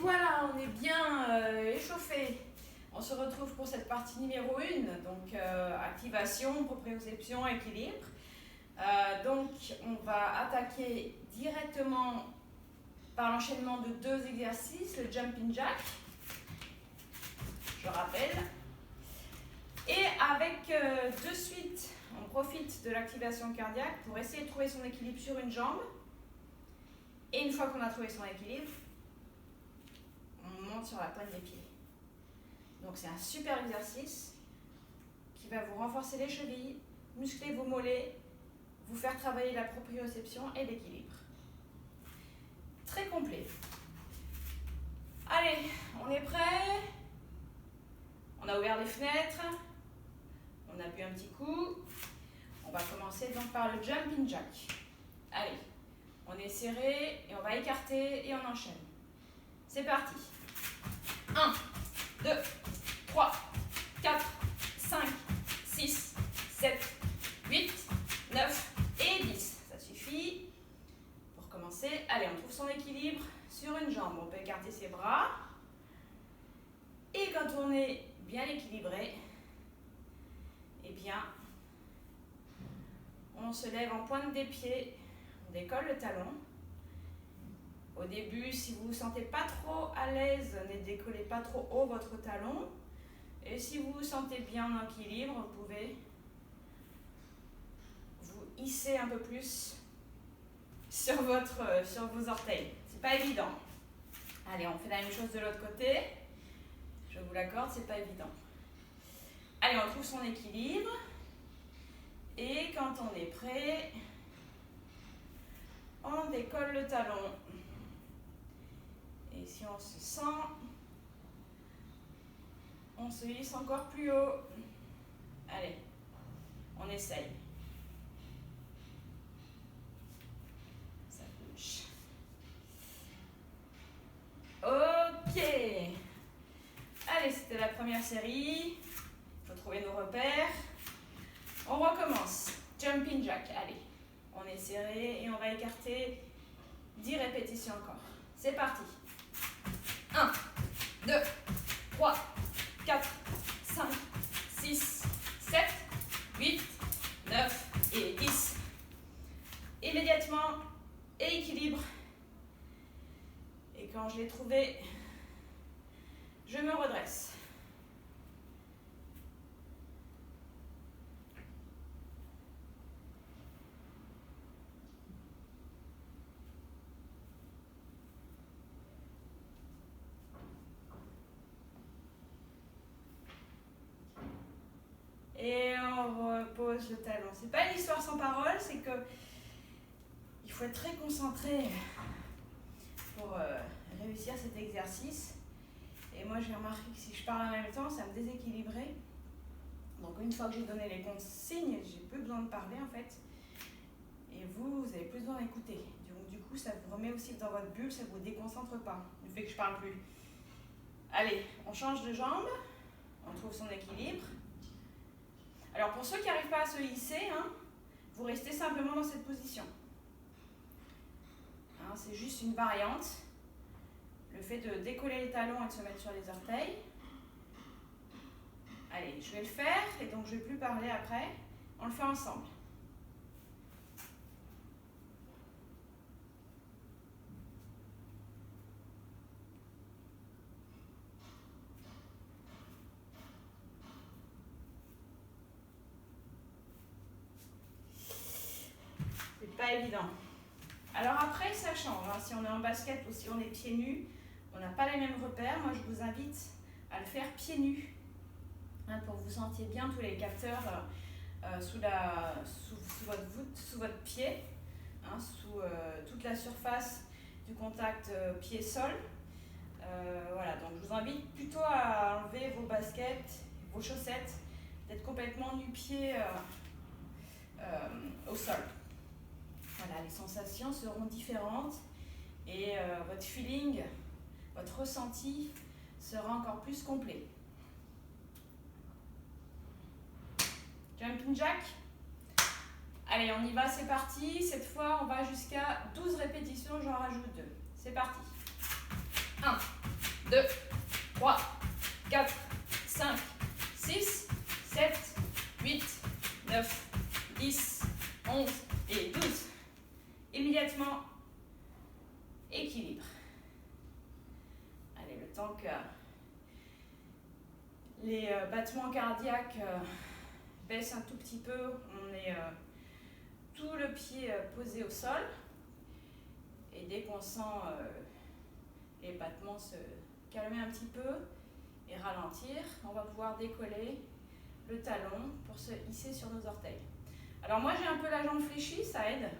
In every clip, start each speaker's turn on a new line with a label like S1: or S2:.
S1: voilà, on est bien échauffé. On se retrouve pour cette partie numéro 1, donc activation, proprioception, équilibre. Donc on va attaquer directement par l'enchaînement de 2 exercices, le jumping jack, je rappelle. Et avec de suite, on profite de l'activation cardiaque pour essayer de trouver son équilibre sur une jambe. Et une fois qu'on a trouvé son équilibre, on monte sur la pointe des pieds. Donc c'est un super exercice qui va vous renforcer les chevilles, muscler vos mollets, vous faire travailler la proprioception et l'équilibre. Très complet. Allez, on est prêt? On a ouvert les fenêtres, on a bu un petit coup. On va commencer donc par le jumping jack. Allez, on est serré et on va écarter et on enchaîne. C'est parti. 1, 2, 3, 4, 5, 6, 7, 8, 9 et 10. Ça suffit. Pour commencer, allez, on trouve son équilibre sur une jambe. On peut écarter ses bras. Et quand on est bien équilibré, eh bien, on se lève en pointe des pieds, on décolle le talon. Au début, si vous ne vous sentez pas trop à l'aise, ne décollez pas trop haut votre talon. Et si vous vous sentez bien en équilibre, vous pouvez vous hisser un peu plus sur vos orteils. C'est pas évident. Allez, on fait la même chose de l'autre côté. Je vous l'accorde, c'est pas évident. Allez, on trouve son équilibre. Et quand on est prêt, on décolle le talon. Et si on se sent, on se hisse encore plus haut. Allez, on essaye. Ça bouge. Ok. Allez, c'était la première série. Il faut trouver nos repères. On recommence. Jumping jack. Allez, on est serré et on va écarter 10 répétitions encore. C'est parti. 1, 2, 3, 4, 5, 6, 7, 8, 9 et 10. Immédiatement, équilibre. Et quand je l'ai trouvé, je me redresse. Et on repose le talon. C'est pas une histoire sans parole, c'est que il faut être très concentré pour réussir cet exercice. Et moi, j'ai remarqué que si je parle en même temps, ça me déséquilibrait. Donc, une fois que j'ai donné les consignes, j'ai plus besoin de parler en fait. Et vous avez plus besoin d'écouter. Donc, du coup, ça vous remet aussi dans votre bulle, ça ne vous déconcentre pas du fait que je parle plus. Allez, on change de jambe, on trouve son équilibre. Alors, pour ceux qui n'arrivent pas à se hisser, vous restez simplement dans cette position. C'est juste une variante. Le fait de décoller les talons et de se mettre sur les orteils. Allez, je vais le faire et donc je ne vais plus parler après. On le fait ensemble. C'est pas évident. Alors après, ça change. Si on est en basket ou si on est pieds nus, on n'a pas les mêmes repères. Moi, je vous invite à le faire pieds nus. Pour que vous sentiez bien tous les capteurs sous votre voûte, sous votre pied, sous toute la surface du contact pied-sol. Voilà, donc je vous invite plutôt à enlever vos baskets, vos chaussettes, d'être complètement nu-pied au sol. Voilà, les sensations seront différentes et votre feeling, votre ressenti sera encore plus complet. Jumping jack. Allez, on y va, c'est parti. Cette fois, on va jusqu'à 12 répétitions, j'en rajoute 2. C'est parti. 1, 2, 3, 4, 5, 6, 7, 8, 9, 10, 11 et 12. Immédiatement, équilibre. Allez, le temps que les battements cardiaques baissent un tout petit peu, on est tout le pied posé au sol. Et dès qu'on sent les battements se calmer un petit peu et ralentir, on va pouvoir décoller le talon pour se hisser sur nos orteils. Alors moi j'ai un peu la jambe fléchie, ça aide.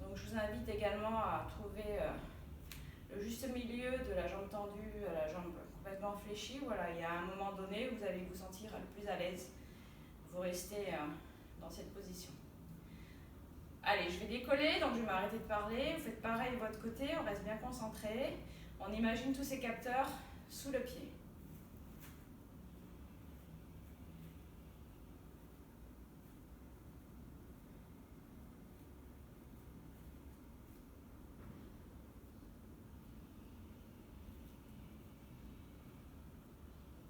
S1: Donc je vous invite également à trouver le juste milieu de la jambe tendue à la jambe complètement fléchie. Voilà, il y a un moment donné où vous allez vous sentir le plus à l'aise. Vous restez dans cette position. Allez, je vais décoller, donc je vais m'arrêter de parler. Vous faites pareil de votre côté, on reste bien concentré. On imagine tous ces capteurs sous le pied.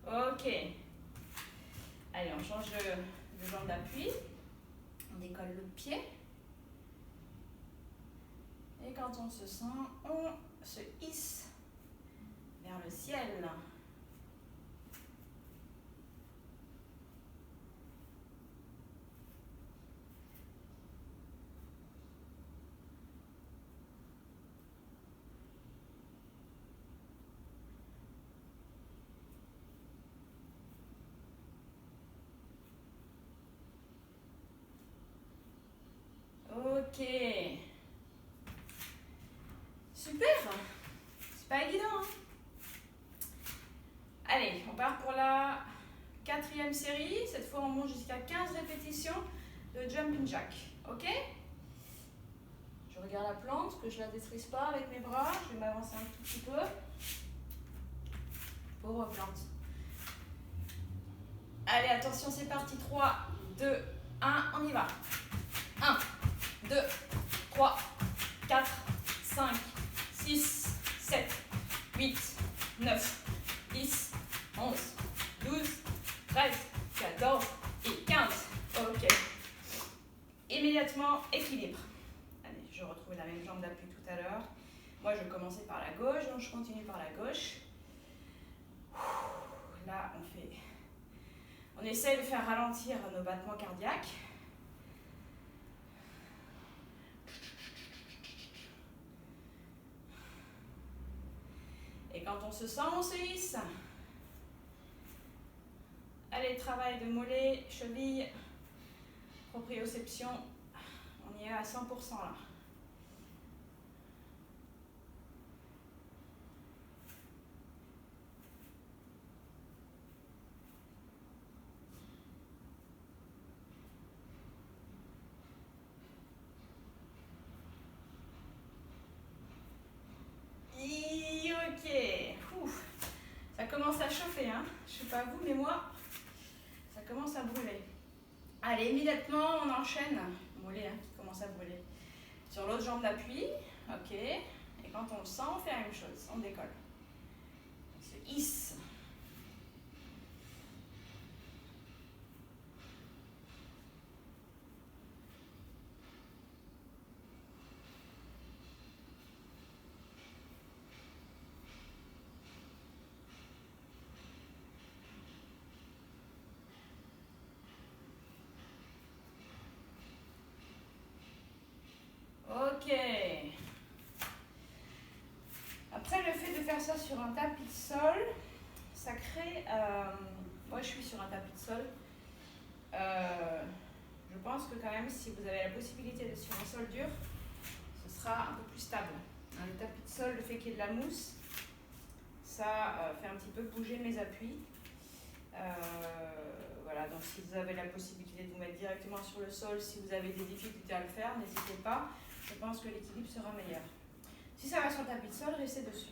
S1: Ok. Allez, on change de jambe d'appui. On décolle l'autre pied. Et quand on se sent, on se hisse vers le ciel. Ok. Super. C'est pas évident, hein? Allez, on part pour la 4e série. Cette fois, on monte jusqu'à 15 répétitions de jumping jack. Ok? Je regarde la plante, que je ne la détruise pas avec mes bras. Je vais m'avancer un tout petit peu. Pauvre plante. Allez, attention, c'est parti. 3, 2, 1, on y va. 1, 2, 3, 4, 5, 6, 7, 8, 9, 10, 11, 12, 13, 14 et 15. Ok. Immédiatement, équilibre. Allez, je retrouve la même jambe d'appui tout à l'heure. Moi, je commençais par la gauche, donc je continue par la gauche. Là, on essaie de faire ralentir nos battements cardiaques. Et quand on se sent, on se hisse. Allez, travail de mollet, cheville, proprioception. On y est à 100% là. Ok. Ouf. Ça commence à chauffer, hein. Je sais pas vous, mais moi, ça commence à brûler. Allez, immédiatement, on enchaîne. Mollet hein, qui commence à brûler. Sur l'autre jambe d'appui. Ok. Et quand on le sent, on fait la même chose. On décolle. On se hisse. Ok. Après, le fait de faire ça sur un tapis de sol, ça crée... moi, je suis sur un tapis de sol. Je pense que quand même, si vous avez la possibilité d'être sur un sol dur, ce sera un peu plus stable. Le tapis de sol, le fait qu'il y ait de la mousse, ça fait un petit peu bouger mes appuis. Voilà, donc si vous avez la possibilité de vous mettre directement sur le sol, si vous avez des difficultés à le faire, n'hésitez pas. Je pense que l'équilibre sera meilleur. Si ça va sur le tapis de sol, restez dessus.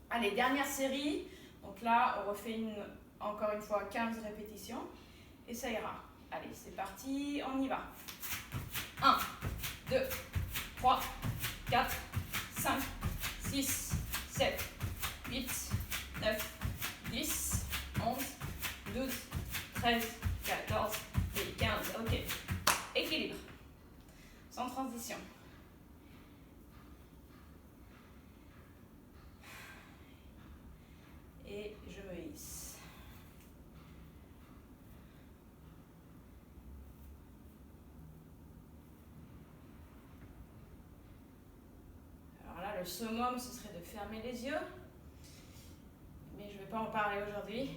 S1: Allez, dernière série. Donc là, on refait encore une fois 15 répétitions. Et ça ira. Allez, c'est parti, on y va. 1, 2, 3, 4, 5, 6, 7, 8, sans transition. Et je me hisse. Alors là, le summum, ce serait de fermer les yeux. Mais je ne vais pas en parler aujourd'hui.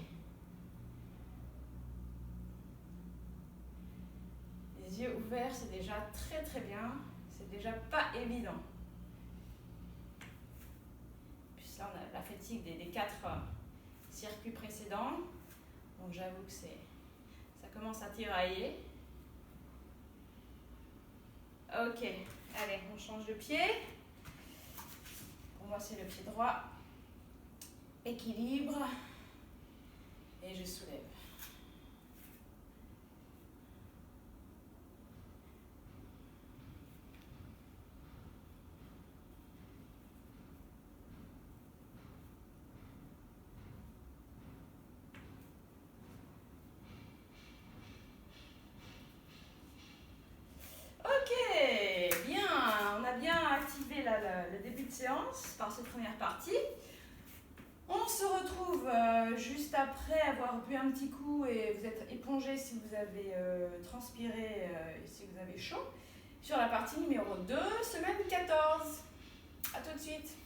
S1: Les yeux ouverts, c'est déjà très très bien. C'est déjà pas évident. Puis là, on a la fatigue des 4 circuits précédents. Donc j'avoue que ça commence à tirailler. Ok, allez, on change de pied. Pour moi, c'est le pied droit. Équilibre. Et je soulève. Le début de séance par cette première partie. On se retrouve juste après avoir bu un petit coup et vous êtes épongé si vous avez transpiré et si vous avez chaud sur la partie numéro 2, semaine 14. À tout de suite.